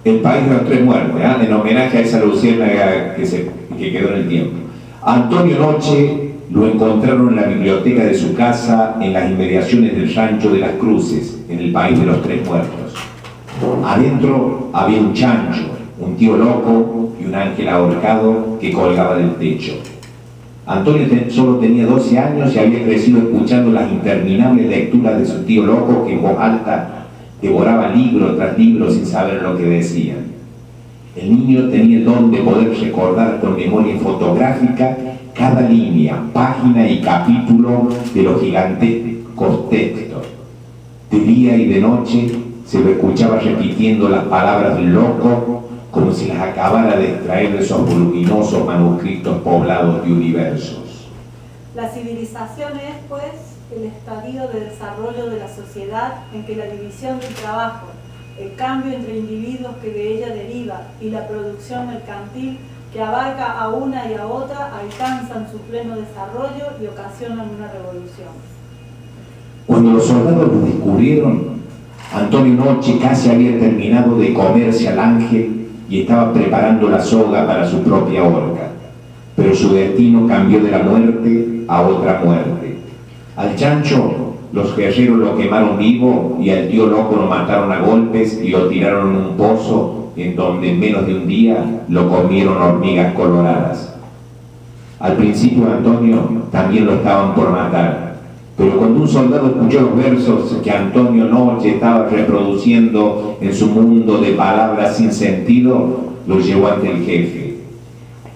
El país de los tres muertos, en homenaje a esa luciérnaga que quedó en el tiempo. Antonio Noche lo encontraron en la biblioteca de su casa en las inmediaciones del rancho de las Cruces, en el país de los tres muertos. Adentro había un chancho, un tío loco y un ángel ahorcado que colgaba del techo. Antonio solo tenía 12 años y había crecido escuchando las interminables lecturas de su tío loco, que en voz alta devoraba libro tras libro sin saber lo que decían. El niño tenía el don de poder recordar con memoria fotográfica cada línea, página y capítulo de los gigantescos textos. De día y de noche se lo escuchaba repitiendo las palabras del loco como si las acabara de extraer de esos voluminosos manuscritos poblados de universos. La civilización es, pues, el estadio de desarrollo de la sociedad en que la división del trabajo, el cambio entre individuos que de ella deriva y la producción mercantil que abarca a una y a otra alcanzan su pleno desarrollo y ocasionan una revolución. Cuando los soldados lo descubrieron, Antonio Noche casi había terminado de comerse al ángel y estaba preparando la soga para su propia horca, pero su destino cambió de la muerte a otra muerte. Al chancho los guerreros lo quemaron vivo y al tío loco lo mataron a golpes y lo tiraron en un pozo en donde en menos de un día lo comieron hormigas coloradas. Al principio Antonio también lo estaban por matar, pero cuando un soldado escuchó los versos que Antonio Noche estaba reproduciendo en su mundo de palabras sin sentido, lo llevó ante el jefe.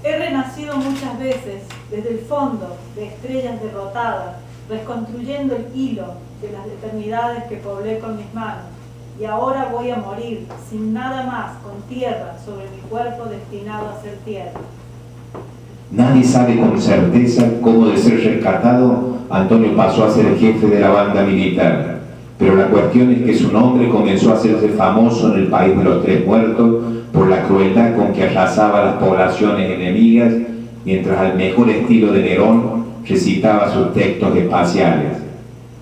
He renacido muchas veces desde el fondo de estrellas derrotadas, reconstruyendo el hilo de las eternidades que poblé con mis manos, y ahora voy a morir sin nada más, con tierra sobre mi cuerpo destinado a ser tierra. Nadie sabe con certeza cómo, de ser rescatado, Antonio pasó a ser el jefe de la banda militar, pero la cuestión es que su nombre comenzó a hacerse famoso en el país de los tres muertos por la crueldad con que arrasaba las poblaciones enemigas, mientras al mejor estilo de Nerón recitaba sus textos espaciales.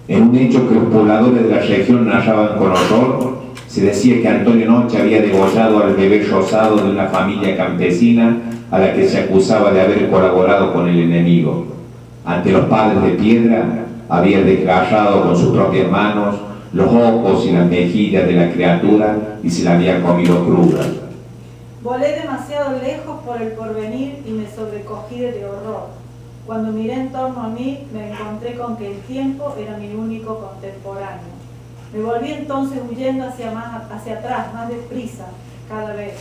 En un hecho que los pobladores de la región narraban con horror, se decía que Antonio Noche había degollado al bebé rosado de una familia campesina a la que se acusaba de haber colaborado con el enemigo. Ante los padres de piedra, había desgarrado con sus propias manos los ojos y las mejillas de la criatura y se la había comido cruda. Volé demasiado lejos por el porvenir y me sobrecogí de horror. Cuando miré en torno a mí, me encontré con que el tiempo era mi único contemporáneo. Me volví entonces huyendo hacia atrás, más deprisa, cada vez.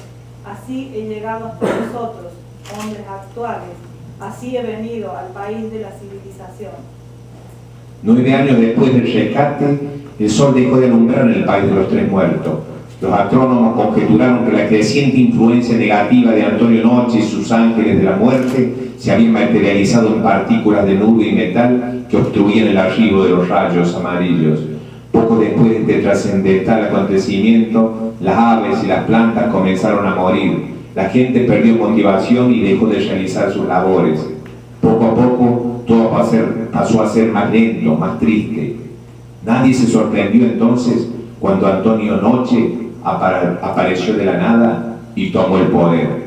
Así he llegado hasta vosotros, hombres actuales. Así he venido al país de la civilización. 9 años después del rescate, el sol dejó de alumbrar en el país de los tres muertos. Los astrónomos conjeturaron que la creciente influencia negativa de Antonio Noche y sus ángeles de la muerte se había materializado en partículas de nube y metal que obstruían el arribo de los rayos amarillos. Poco después de este trascendental acontecimiento, las aves y las plantas comenzaron a morir. La gente perdió motivación y dejó de realizar sus labores. Poco a poco, todo pasó a ser más lento, más triste. Nadie se sorprendió entonces cuando Antonio Noche apareció de la nada y tomó el poder.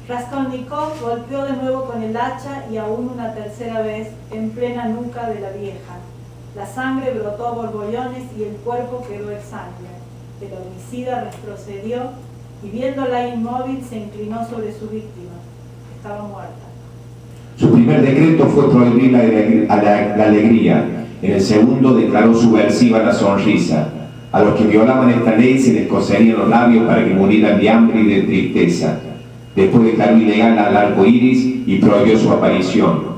Raskolnikov golpeó de nuevo con el hacha y aún una tercera vez en plena nuca de la vieja. La sangre brotó a borbollones y el cuerpo quedó exánime. El homicida retrocedió y viéndola inmóvil se inclinó sobre su víctima. Estaba muerta. Su primer decreto fue prohibir la alegría. En el segundo declaró subversiva la sonrisa. A los que violaban esta ley se les coserían los labios para que murieran de hambre y de tristeza. Después declaró ilegal al arco iris y prohibió su aparición.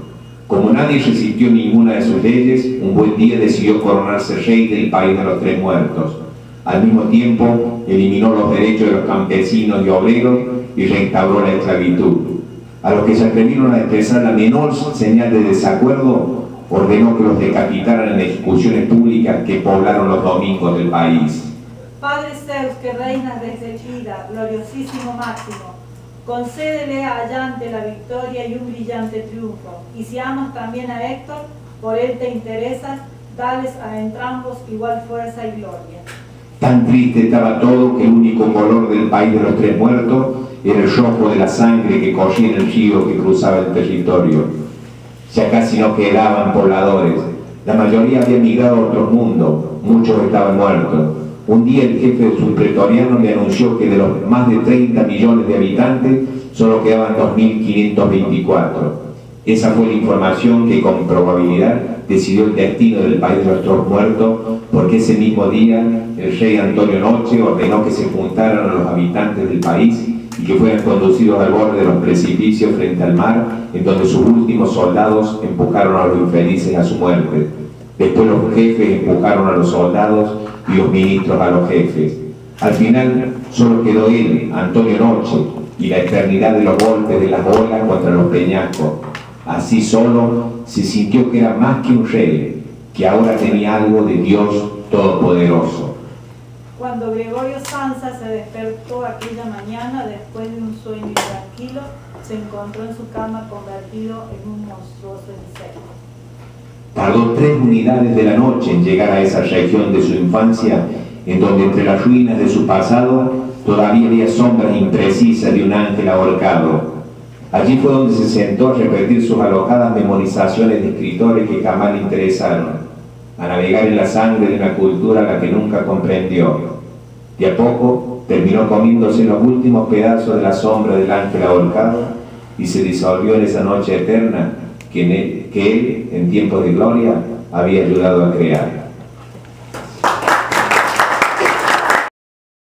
Como nadie resistió ninguna de sus leyes, un buen día decidió coronarse rey del país de los tres muertos. Al mismo tiempo, eliminó los derechos de los campesinos y obreros y reinstauró la esclavitud. A los que se atrevieron a expresar la menor señal de desacuerdo, ordenó que los decapitaran en ejecuciones públicas que poblaron los domingos del país. Padre Zeus, que reinas desde vida, gloriosísimo máximo, concédele a Allante la victoria y un brillante triunfo, y si amas también a Héctor, por él te interesas, dales a entrambos igual fuerza y gloria. Tan triste estaba todo que el único color del país de los tres muertos era el rojo de la sangre que corría en el río que cruzaba el territorio. Ya casi no quedaban pobladores, la mayoría había migrado a otros mundos, muchos estaban muertos. Un día el jefe de sus pretorianos me anunció que de los más de 30 millones de habitantes solo quedaban 2.524. Esa fue la información que con probabilidad decidió el destino del país de nuestros muertos, porque ese mismo día el rey Antonio Noche ordenó que se juntaran a los habitantes del país y que fueran conducidos al borde de los precipicios frente al mar, en donde sus últimos soldados empujaron a los infelices a su muerte. Después los jefes empujaron a los soldados y los ministros a los jefes. Al final solo quedó él, Antonio Noche, y la eternidad de los golpes de las olas contra los peñascos. Así solo se sintió que era más que un rey, que ahora tenía algo de Dios Todopoderoso. Cuando Gregorio Sanza se despertó aquella mañana, después de un sueño intranquilo, se encontró en su cama convertido en un monstruoso insecto. Tardó 3 unidades de la noche en llegar a esa región de su infancia, en donde entre las ruinas de su pasado todavía había sombras imprecisas de un ángel ahorcado. Allí fue donde se sentó a repetir sus alocadas memorizaciones de escritores que jamás le interesaron, a navegar en la sangre de una cultura a la que nunca comprendió. De a poco terminó comiéndose los últimos pedazos de la sombra del ángel ahorcado y se disolvió en esa noche eterna que él, en tiempos de gloria, había ayudado a crear.